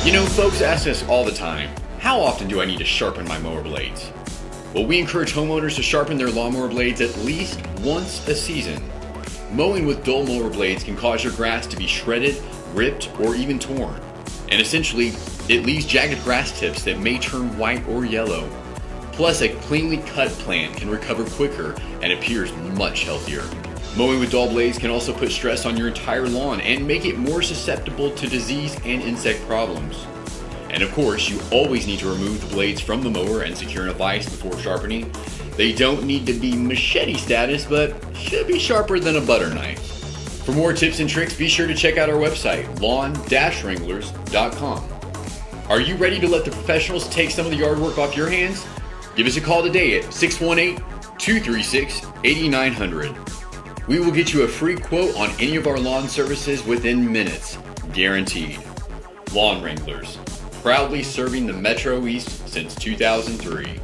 You know, folks ask us all the time, how often do I need to sharpen my mower blades? Well, we encourage homeowners to sharpen their lawnmower blades at least once a season. Mowing with dull mower blades can cause your grass to be shredded, ripped, or even torn. And essentially, it leaves jagged grass tips that may turn white or yellow. Plus, a cleanly cut plant can recover quicker and appears much healthier. Mowing with dull blades can also put stress on your entire lawn and make it more susceptible to disease and insect problems. And of course, you always need to remove the blades from the mower and secure in a vise before sharpening. They don't need to be machete status, but should be sharper than a butter knife. For more tips and tricks, be sure to check out our website, lawn-wranglers.com. Are you ready to let the professionals take some of the yard work off your hands? Give us a call today at 618-236-8900. We will get you a free quote on any of our lawn services within minutes, guaranteed. Lawn Wranglers, proudly serving the Metro East since 2003.